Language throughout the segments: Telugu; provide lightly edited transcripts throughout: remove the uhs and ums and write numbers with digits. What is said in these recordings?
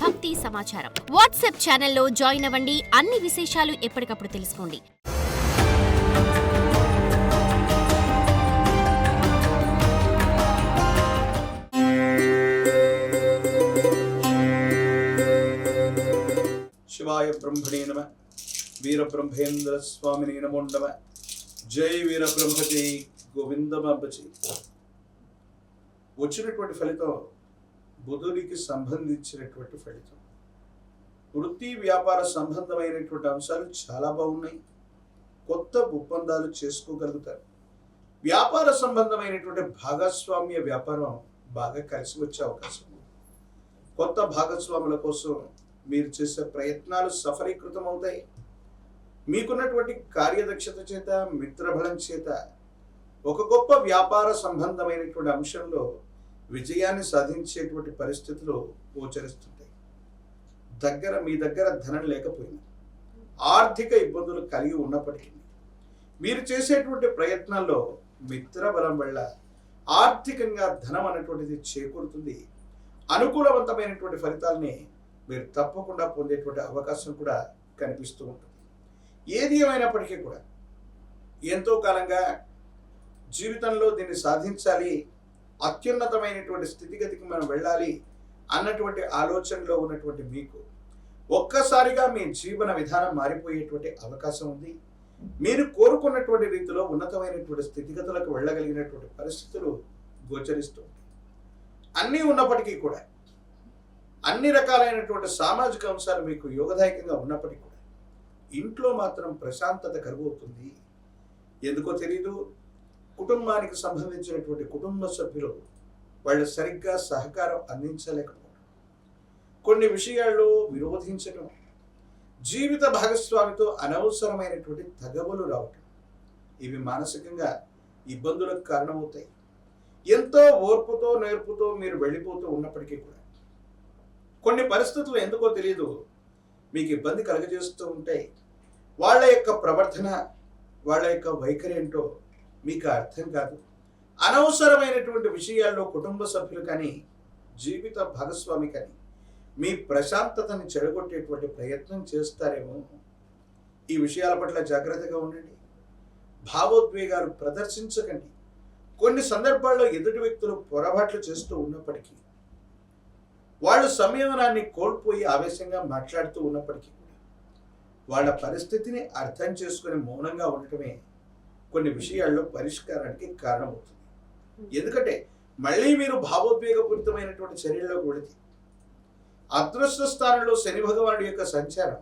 భక్తి సమాచారం. వాట్సాప్ ఛానల్లో జాయిన్ అవ్వండి. అన్ని విశేషాలు ఎప్పటికప్పుడు తెలుసుకోండి. శివాయ బ్రహ్మణే నమః. వీర బ్రహ్మేంద్ర స్వామిని నమో నమః. జై వీర బ్రహ్మజీ గోవిందమాంబజీ. వచ్చినటువంటి ఫలితం బుధుడికి సంబంధించినటువంటి ఫలితం. వృత్తి వ్యాపార సంబంధమైనటువంటి అంశాలు చాలా బాగున్నాయి. కొత్త ఒప్పందాలు చేసుకోగలుగుతారు. వ్యాపార సంబంధమైనటువంటి భాగస్వామ్య వ్యాపారం బాగా కలిసి వచ్చే అవకాశం ఉంది. కొత్త భాగస్వాముల కోసం మీరు చేసే ప్రయత్నాలు సఫలీకృతం అవుతాయి. మీకున్నటువంటి కార్యదక్షత చేత, మిత్రబలం చేత ఒక గొప్ప వ్యాపార సంబంధమైనటువంటి అంశంలో విజయాన్ని సాధించేటువంటి పరిస్థితులు గోచరిస్తుంటాయి. మీ దగ్గర ధనం లేకపోయినా, ఆర్థిక ఇబ్బందులు కలిగి ఉన్నప్పటికీ మీరు చేసేటువంటి ప్రయత్నాల్లో మిత్రబలం వల్ల ఆర్థికంగా ధనం అనేటువంటిది చేకూరుతుంది. అనుకూలవంతమైనటువంటి ఫలితాలని మీరు తప్పకుండా పొందేటువంటి అవకాశం కూడా కనిపిస్తూ ఉంటుంది. ఏది ఏమైనప్పటికీ కూడా ఎంతో కాలంగా జీవితంలో దీన్ని సాధించాలి, అత్యున్నతమైనటువంటి స్థితిగతికి మనం వెళ్ళాలి అన్నటువంటి ఆలోచనలో ఉన్నటువంటి మీకు ఒక్కసారిగా మీ జీవన విధానం మారిపోయేటువంటి అవకాశం ఉంది. మీరు కోరుకున్నటువంటి రీతిలో ఉన్నతమైనటువంటి స్థితిగతులకు వెళ్ళగలిగినటువంటి పరిస్థితులు గోచరిస్తూ ఉంటాయి. అన్నీ ఉన్నప్పటికీ కూడా, అన్ని రకాలైనటువంటి సామాజిక అంశాలు మీకు యోగదాయకంగా ఉన్నప్పటికీ కూడా ఇంట్లో మాత్రం ప్రశాంతత కలుగుతుంది. ఎందుకో తెలీదు, కుటుంబానికి సంబంధించినటువంటి కుటుంబ సభ్యులు వాళ్ళు సరిగ్గా సహకారం అందించలేకపోవడం, కొన్ని విషయాల్లో విరోధించడం, జీవిత భాగస్వామితో అనవసరమైనటువంటి తగవులు రావటం, ఇవి మానసికంగా ఇబ్బందులకు కారణమవుతాయి. ఎంతో ఓర్పుతో నేర్పుతో మీరు వెళ్ళిపోతూ ఉన్నప్పటికీ కూడా కొన్ని పరిస్థితులు ఎందుకో తెలియదు మీకు ఇబ్బంది కలుగజేస్తూ ఉంటాయి. వాళ్ళ యొక్క ప్రవర్తన, వాళ్ళ యొక్క వైఖరి ఏంటో మీకు అర్థం కాదు. అనవసరమైనటువంటి విషయాల్లో కుటుంబ సభ్యులు కానీ, జీవిత భాగస్వామి కానీ మీ ప్రశాంతతని చెడగొట్టేటువంటి ప్రయత్నం చేస్తారేమో. ఈ విషయాల పట్ల జాగ్రత్తగా ఉండండి. భావోద్వేగాలు ప్రదర్శించకండి. కొన్ని సందర్భాల్లో ఎదుటి వ్యక్తులు పొరపాట్లు చేస్తూ ఉన్నప్పటికీ, వాళ్ళు సంయమనాన్ని కోల్పోయి ఆవేశంగా మాట్లాడుతూ ఉన్నప్పటికీ కూడా వాళ్ళ పరిస్థితిని అర్థం చేసుకుని మౌనంగా ఉండటమే కొన్ని విషయాల్లో పరిష్కారానికి కారణమవుతుంది. ఎందుకంటే మళ్ళీ మీరు భావోద్వేగపూరితమైనటువంటి చర్యల్లోకి వెళితే అదృష్ట స్థానంలో శని భగవానుడి యొక్క సంచారం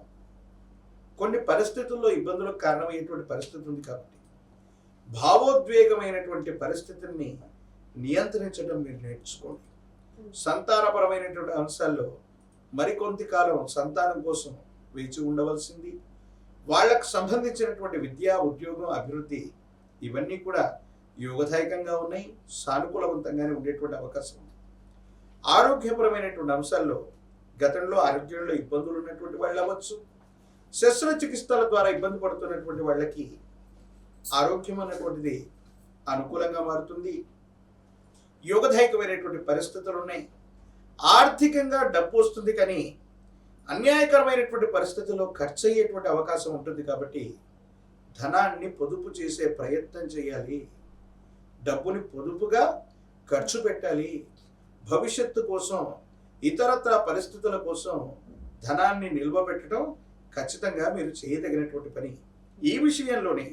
కొన్ని పరిస్థితుల్లో ఇబ్బందులకు కారణమయ్యేటువంటి పరిస్థితి ఉంది. కాబట్టి భావోద్వేగమైనటువంటి పరిస్థితిని నియంత్రించడం మీరు నేర్చుకోండి. సంతానపరమైనటువంటి అంశాల్లో మరికొంత కాలం సంతానం కోసం వేచి ఉండవలసింది. వాళ్ళకు సంబంధించినటువంటి విద్యా, ఉద్యోగం, అభివృద్ధి ఇవన్నీ కూడా యోగదాయకంగా ఉన్నాయి. సానుకూలవంతంగానే ఉండేటువంటి అవకాశం ఉంది. ఆరోగ్యపరమైనటువంటి అంశాల్లో గతంలో ఆరోగ్యంలో ఇబ్బందులు ఉన్నటువంటి వాళ్ళు అవ్వచ్చు, శస్త్రచికిత్సల ద్వారా ఇబ్బంది పడుతున్నటువంటి వాళ్ళకి ఆరోగ్యం అన్నటువంటిది అనుకూలంగా మారుతుంది. యోగదాయకమైనటువంటి పరిస్థితులు ఉన్నాయి. ఆర్థికంగా డబ్బు వస్తుంది, కానీ అన్యాయకరమైనటువంటి పరిస్థితుల్లో ఖర్చు అయ్యేటువంటి అవకాశం ఉంటుంది. కాబట్టి ధనాన్ని పొదుపు చేసే ప్రయత్నం చేయాలి. డబ్బుని పొదుపుగా ఖర్చు పెట్టాలి. భవిష్యత్తు కోసం, ఇతరత్ర పరిస్థితుల కోసం ధనాన్ని నిల్వ పెట్టడం ఖచ్చితంగా మీరు చేయదగినటువంటి పని. ఈ విషయంలోనే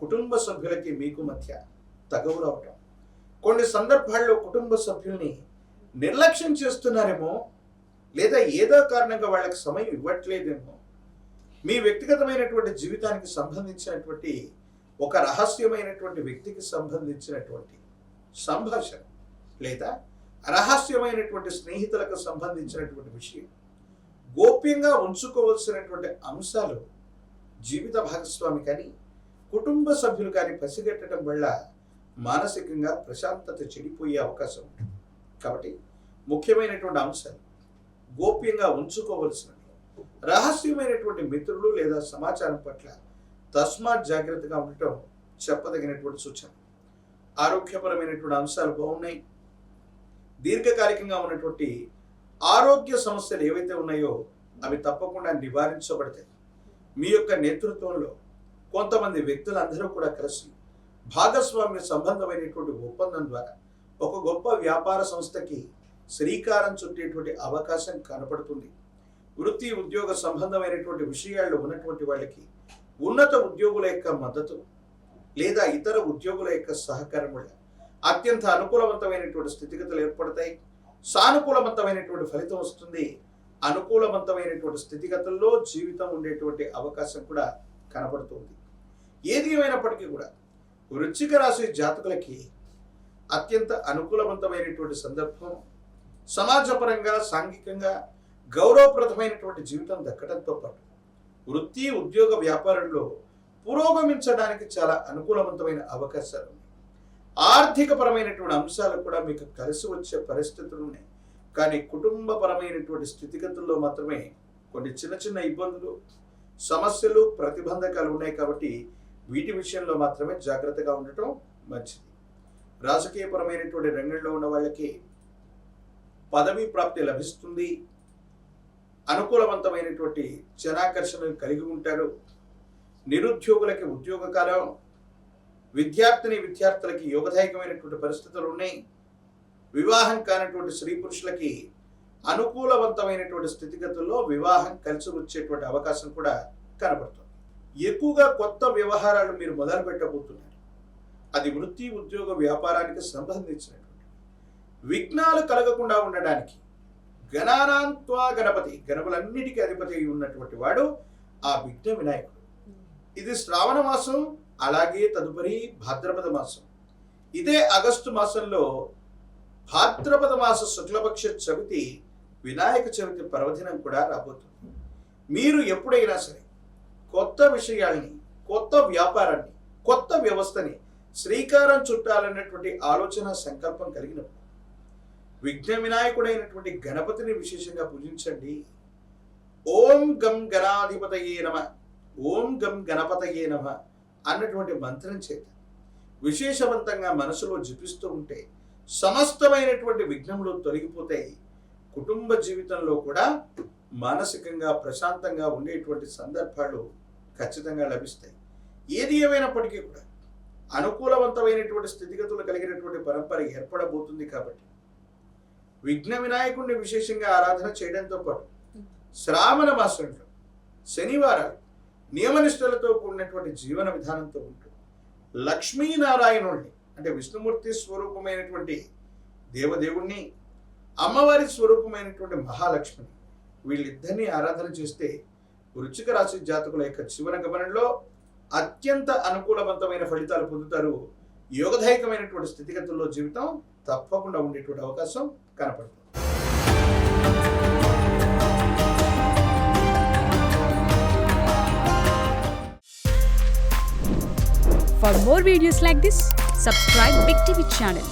కుటుంబ సభ్యులకి మీకు మధ్య తగవు రావటం, కొన్ని సందర్భాల్లో కుటుంబ సభ్యుల్ని నిర్లక్ష్యం చేస్తున్నారేమో, లేదా ఏదో కారణంగా వాళ్ళకి సమయం ఇవ్వట్లేదేమో, మీ వ్యక్తిగతమైనటువంటి జీవితానికి సంబంధించినటువంటి ఒక రహస్యమైనటువంటి వ్యక్తికి సంబంధించినటువంటి సంభాషణ, లేదా రహస్యమైనటువంటి స్నేహితులకు సంబంధించినటువంటి విషయం, గోప్యంగా ఉంచుకోవాల్సినటువంటి అంశాలు జీవిత భాగస్వామి కానీ, కుటుంబ సభ్యులు కానీ పసిగట్టడం వల్ల మానసికంగా ప్రశాంతత చెడిపోయే అవకాశం ఉంటుంది. కాబట్టి ముఖ్యమైనటువంటి అంశాలు గోప్యంగా ఉంచుకోవలసినవి, రహస్యమైనటువంటి మిత్రులు లేదా సమాచారం పట్ల తస్మాత్ జాగ్రత్తగా ఉండటం చెప్పదగినటువంటి సూచన. ఆరోగ్యపరమైనటువంటి అంశాలు బాగున్నాయి. దీర్ఘకాలికంగా ఉన్నటువంటి ఆరోగ్య సమస్యలు ఏవైతే ఉన్నాయో అవి తప్పకుండా నివారించబడతాయి. మీ యొక్క నేతృత్వంలో కొంతమంది వ్యక్తులందరూ కూడా కలిసి భాగస్వామ్య సంబంధమైనటువంటి ఒప్పందం ద్వారా ఒక గొప్ప వ్యాపార సంస్థకి శ్రీకారం చుట్టేటువంటి అవకాశం కనపడుతుంది. వృత్తి ఉద్యోగ సంబంధమైనటువంటి విషయాల్లో ఉన్నటువంటి వాళ్ళకి ఉన్నత ఉద్యోగుల యొక్క మద్దతు లేదా ఇతర ఉద్యోగుల యొక్క సహకారం వల్ల అత్యంత అనుకూలవంతమైనటువంటి స్థితిగతులు ఏర్పడతాయి. సానుకూలవంతమైనటువంటి ఫలితం వస్తుంది. అనుకూలవంతమైనటువంటి స్థితిగతుల్లో జీవితం ఉండేటువంటి అవకాశం కూడా కనపడుతుంది. ఏది ఏమైనప్పటికీ కూడా వృశ్చిక రాశి జాతకులకి అత్యంత అనుకూలవంతమైనటువంటి సందర్భం. సమాజపరంగా సాంఘికంగా గౌరవప్రదమైనటువంటి జీవితం దక్కడంతో పాటు వృత్తి ఉద్యోగ వ్యాపారంలో పురోగమించడానికి చాలా అనుకూలవంతమైన అవకాశాలు ఉన్నాయి. ఆర్థికపరమైనటువంటి అంశాలు కూడా మీకు కలిసి వచ్చే పరిస్థితులు ఉన్నాయి. కానీ కుటుంబపరమైనటువంటి స్థితిగతుల్లో మాత్రమే కొన్ని చిన్న చిన్న ఇబ్బందులు, సమస్యలు, ప్రతిబంధకాలు ఉన్నాయి. కాబట్టి వీటి విషయంలో మాత్రమే జాగ్రత్తగా ఉండటం మంచిది. రాజకీయపరమైనటువంటి రంగంలో ఉన్న వాళ్ళకి పదవీ ప్రాప్తి లభిస్తుంది. అనుకూలవంతమైనటువంటి జనాకర్షణ కలిగి ఉంటారు. నిరుద్యోగులకి ఉద్యోగ కాలం, విద్యార్థులకి యోగదాయకమైనటువంటి పరిస్థితులు ఉన్నాయి. వివాహం కానటువంటి స్త్రీ పురుషులకి అనుకూలవంతమైనటువంటి స్థితిగతుల్లో వివాహం కలిసి వచ్చేటువంటి అవకాశం కూడా కనబడుతుంది. ఎక్కువగా కొత్త వ్యవహారాలు మీరు మొదలు పెట్టబోతున్నారు. అది వృత్తి ఉద్యోగ వ్యాపారానికి సంబంధించినటువంటి విఘ్నాలు కలగకుండా ఉండడానికి గణానాంత్వా గణపతి, గణములన్నిటికీ అధిపతి అయి ఉన్నటువంటి వాడు ఆ విఘ్న వినాయకుడు. ఇది శ్రావణ మాసం, అలాగే తదుపరి భాద్రపద మాసం. ఇదే ఆగస్టు మాసంలో భాద్రపద మాస శుక్లపక్ష చవితి వినాయక చవితి పర్వదినం కూడా రాబోతుంది. మీరు ఎప్పుడైనా సరే కొత్త విషయాల్ని, కొత్త వ్యాపారాన్ని, కొత్త వ్యవస్థని శ్రీకారం చుట్టాలన్నటువంటి ఆలోచన సంకల్పం కలిగినప్పుడు విఘ్న వినాయకుడైనటువంటి గణపతిని విశేషంగా పూజించండి. ఓం గం గణాధిపతయే నమ, ఓం గం గణపతయే నమ అన్నటువంటి మంత్రం చేత విశేషవంతంగా మనసులో జపిస్తూ ఉంటే సమస్తమైనటువంటి విఘ్నములు తొలగిపోతాయి. కుటుంబ జీవితంలో కూడా మానసికంగా ప్రశాంతంగా ఉండేటువంటి సందర్భాలు ఖచ్చితంగా లభిస్తాయి. ఏది ఏమైనప్పటికీ కూడా అనుకూలవంతమైనటువంటి స్థితిగతులు కలిగినటువంటి పరంపర ఏర్పడబోతుంది. కాబట్టి విఘ్న వినాయకుడిని విశేషంగా ఆరాధన చేయడంతో పాటు శ్రావణ మాసంలో శనివారాలు నియమనిష్టలతో కూడినటువంటి జీవన విధానంతో ఉంటూ లక్ష్మీనారాయణుడిని, అంటే విష్ణుమూర్తి స్వరూపమైనటువంటి దేవదేవుణ్ణి, అమ్మవారి స్వరూపమైనటువంటి మహాలక్ష్మిని, వీళ్ళిద్దరినీ ఆరాధన చేస్తే వృశ్చిక రాశి జాతకుల యొక్క జీవన గమనంలో అత్యంత అనుకూలవంతమైన ఫలితాలు పొందుతారు. యోగదాయకమైనటువంటి స్థితిగతుల్లో జీవితం తప్పకుండా ఉండేటువంటి అవకాశం కనపడుతుంది. For more videos like this, subscribe Big TV channel.